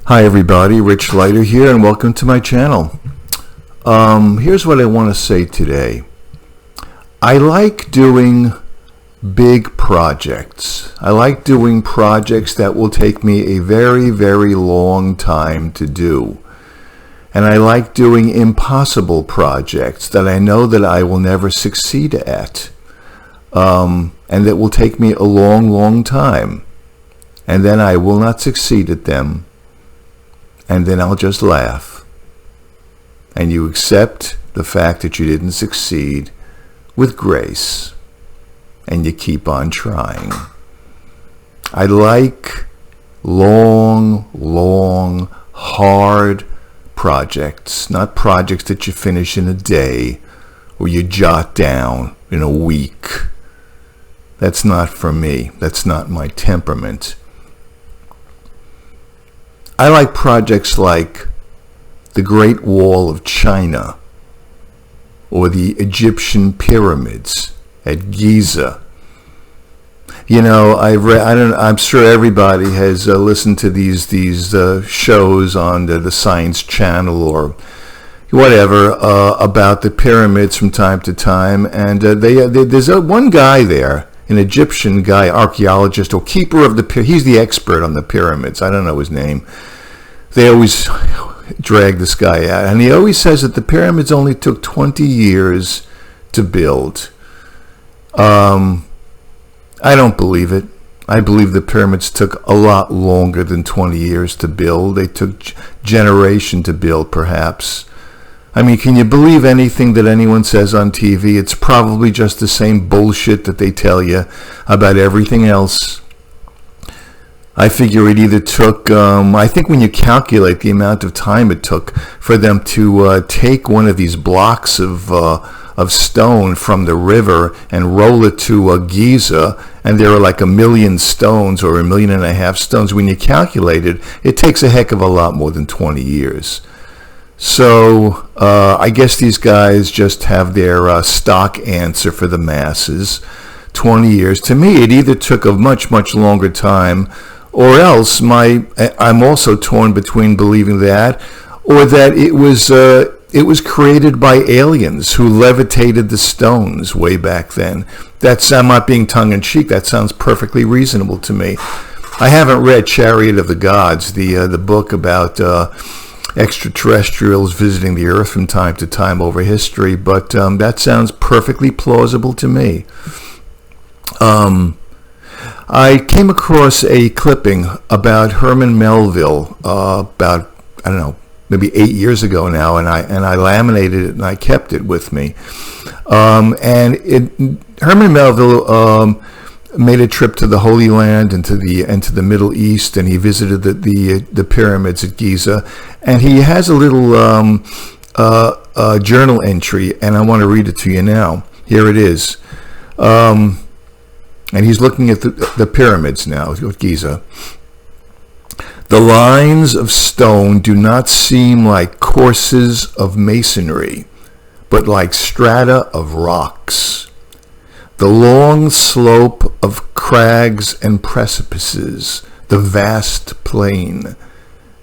Hi everybody, Rich Leiter here, and welcome to my channel. Here's what I want to say today. I like doing big projects. I like doing projects that will take me a very, very long time to do. And I like doing impossible projects that I know that I will never succeed at. And that will take me a long, long time. And then I will not succeed at them. And then I'll just laugh. And you accept the fact that you didn't succeed with grace. And you keep on trying. I like long, hard projects. Not projects that you finish in a day or you jot down in a week. That's not for me. That's not my temperament. I like projects like the Great Wall of China or the Egyptian pyramids at Giza. You know, I'm sure everybody has listened to these shows on the Science Channel or whatever about the pyramids from time to time, and there's one guy there, an Egyptian guy, archaeologist or keeper of the pyramids. He's the expert on the pyramids. I don't know his name. They always drag this guy out, and he always says that the pyramids only took 20 years to build. I don't believe it. I believe the pyramids took a lot longer than 20 years to build. They took generation to build, perhaps. I mean, can you believe anything that anyone says on TV? It's probably just the same bullshit that they tell you about everything else. I figure it either took, I think when you calculate the amount of time it took for them to take one of these blocks of stone from the river and roll it to Giza, and there are like 1 million stones or 1.5 million stones. When you calculate it, it takes a heck of a lot more than 20 years. So I guess these guys just have their stock answer for the masses. 20 years. To me, it either took a much, much longer time, or else I'm also torn between believing that, or that it was created by aliens who levitated the stones way back then. I'm not being tongue-in-cheek. That sounds perfectly reasonable to me. I haven't read Chariot of the Gods, the book about extraterrestrials visiting the Earth from time to time over history, but that sounds perfectly plausible to me. I came across a clipping about Herman Melville about, I don't know, maybe 8 years ago now, and I laminated it and I kept it with me. Herman Melville made a trip to the Holy Land and to the Middle East, and he visited the pyramids at Giza, and he has a little journal entry, and I want to read it to you now. Here it is. And he's looking at the pyramids now at Giza. The lines of stone do not seem like courses of masonry, but like strata of rocks. The long slope of crags and precipices, the vast plain,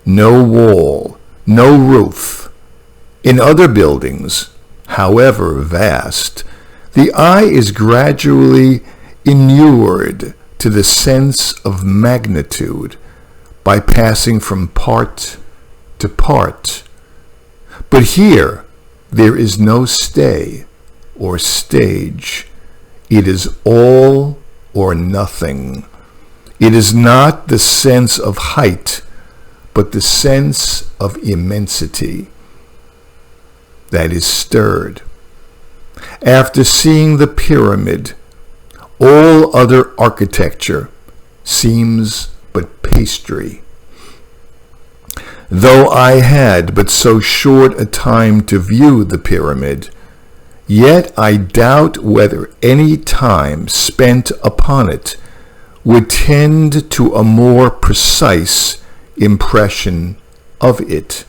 no wall, no roof. In other buildings, however vast, the eye is gradually inured to the sense of magnitude by passing from part to part. But here there is no stay or stage. It is all or nothing. It is not the sense of height, but the sense of immensity that is stirred. After seeing the pyramid, all other architecture seems but pastry. Though I had but so short a time to view the pyramid, yet I doubt whether any time spent upon it would tend to a more precise impression of it.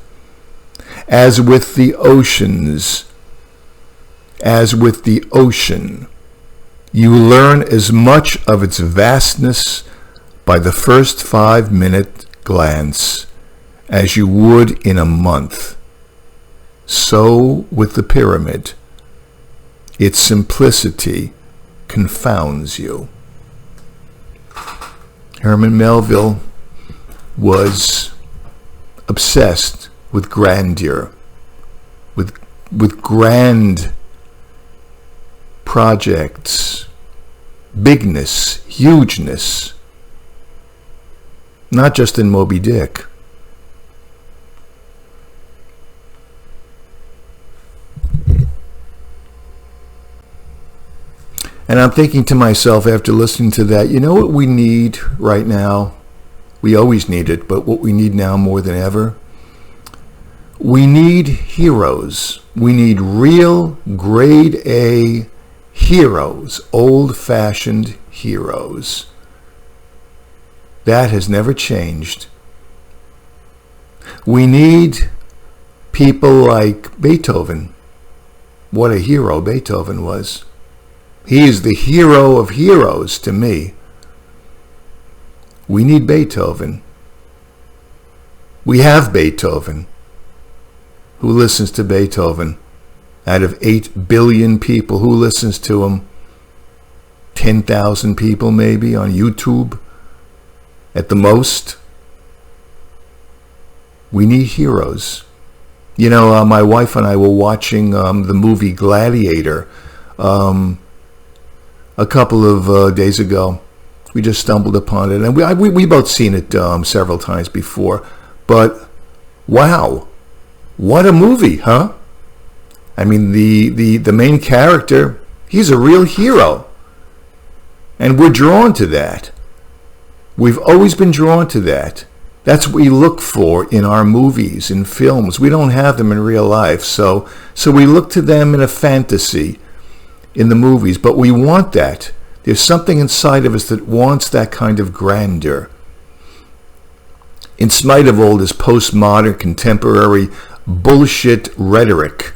As with the ocean, you learn as much of its vastness by the first 5-minute glance as you would in a month. So with the pyramid, its simplicity confounds you. Herman Melville was obsessed with grandeur, with grand projects, bigness, hugeness, not just in Moby Dick. And I'm thinking to myself after listening to that, you know what we need right now? We always need it, but what we need now more than ever? We need heroes. We need real grade A heroes, old-fashioned heroes. That has never changed. We need people like Beethoven. What a hero Beethoven was. He is the hero of heroes to me. We need Beethoven. We have Beethoven. Who listens to Beethoven? Out of 8 billion people, who listens to him? 10,000 people maybe on YouTube at the most. We need heroes. You know, my wife and I were watching the movie Gladiator a couple of days ago. We just stumbled upon it, and we both seen it several times before. But wow, what a movie, huh? I mean, the main character, he's a real hero, and we're drawn to that. We've always been drawn to that. That's what we look for in our movies, in films. We don't have them in real life, so we look to them in a fantasy in the movies, but we want that. There's something inside of us that wants that kind of grandeur. In spite of all this postmodern, contemporary bullshit rhetoric,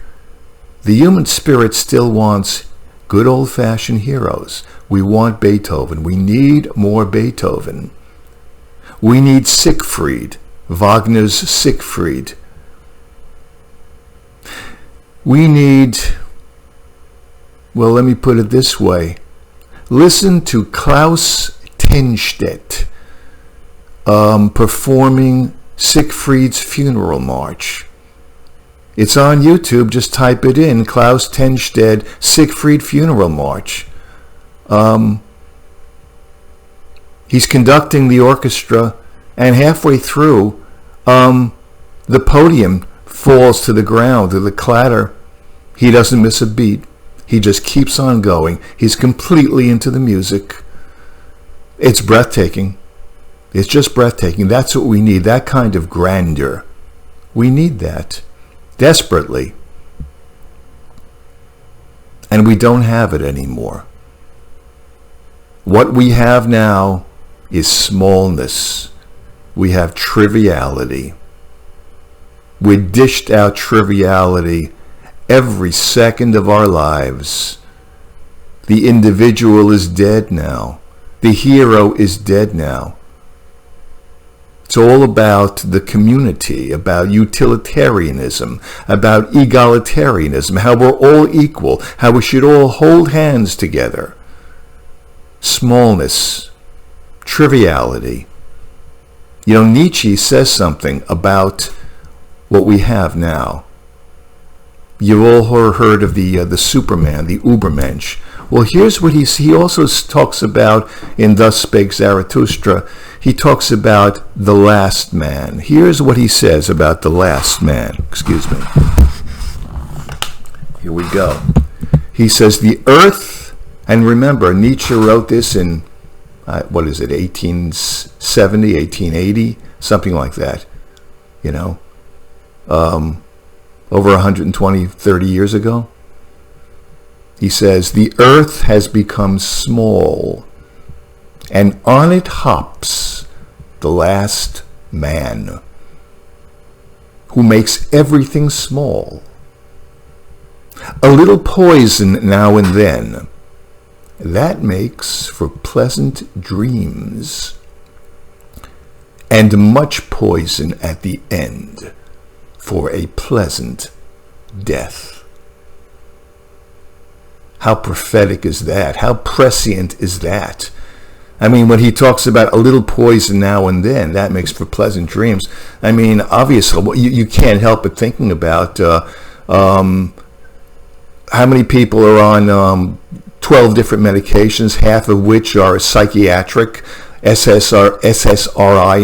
the human spirit still wants good old-fashioned heroes. We want Beethoven. We need more Beethoven. We need Siegfried, Wagner's Siegfried. We need, well, let me put it this way. Listen to Klaus Tenstedt performing Siegfried's funeral march. It's on YouTube. Just type it in, Klaus Tenstedt Siegfried funeral march. He's conducting the orchestra, and halfway through, the podium falls to the ground, to the clatter. He doesn't miss a beat. He just keeps on going. He's completely into the music. It's breathtaking. It's just breathtaking. That's what we need, that kind of grandeur. We need that desperately. And we don't have it anymore. What we have now is smallness. We have triviality. We dished out triviality every second of our lives. The individual is dead now. The hero is dead now. It's all about the community, about utilitarianism, about egalitarianism, how we're all equal, how we should all hold hands together. Smallness, triviality. You know, Nietzsche says something about what we have now. You've all heard of the Superman, the Ubermensch. Well, here's what he also talks about in Thus Spake Zarathustra. He talks about the last man. Here's what he says about the last man. Excuse me. Here we go. He says, the earth, and remember, Nietzsche wrote this in, 1870, 1880, something like that, you know, over 120, 30 years ago. He says, the earth has become small, and on it hops the last man, who makes everything small. A little poison now and then, that makes for pleasant dreams. and much poison at the end for a pleasant death. How prophetic is that? How prescient is that? I mean, when he talks about a little poison now and then, that makes for pleasant dreams. I mean, obviously, you can't help but thinking about how many people are on 12 different medications, half of which are psychiatric, SSRI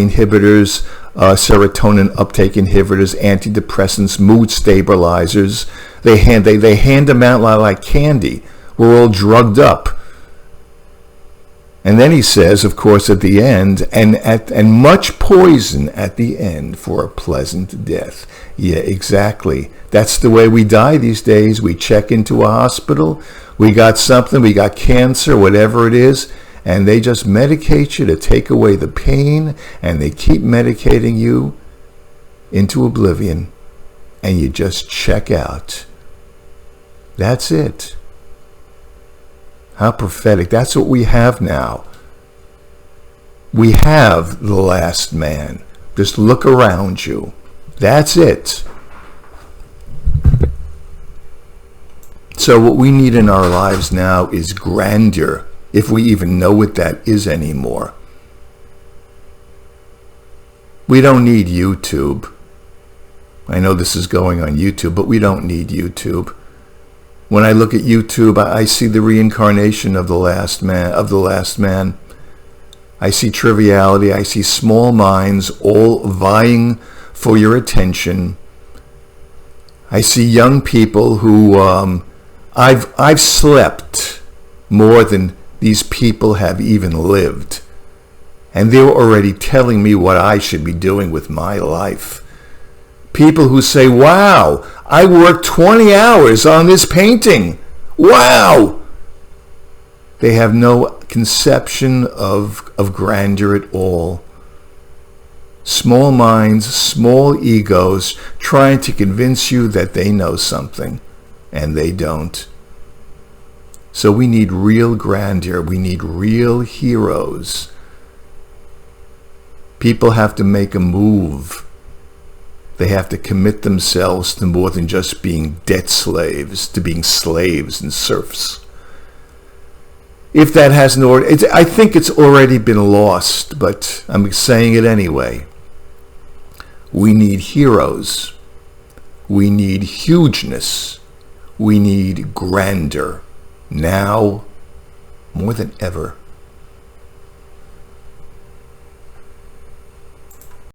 inhibitors, serotonin uptake inhibitors, antidepressants, mood stabilizers. They hand them out like candy. We're all drugged up. And then he says, of course, at the end, and much poison at the end for a pleasant death. Yeah, exactly. That's the way we die these days. We check into a hospital. We got something. We got cancer, whatever it is. And they just medicate you to take away the pain. And they keep medicating you into oblivion. And you just check out. That's it. How prophetic. That's what we have now. We have the last man. Just look around you. That's it. So what we need in our lives now is grandeur, if we even know what that is anymore. We don't need YouTube. I know this is going on YouTube, but we don't need YouTube. When I look at YouTube, I see the reincarnation of the last man. I see triviality. I see small minds all vying for your attention. I see young people who I've slept more than these people have even lived, and they're already telling me what I should be doing with my life. People who say, "Wow, I worked 20 hours on this painting. Wow!" They have no conception of grandeur at all. Small minds, small egos, trying to convince you that they know something, and they don't. So we need real grandeur. We need real heroes. People have to make a move. They have to commit themselves to more than just being debt slaves, to being slaves and serfs. If that hasn't already, I think it's already been lost, but I'm saying it anyway. We need heroes. We need hugeness. We need grandeur. Now, more than ever.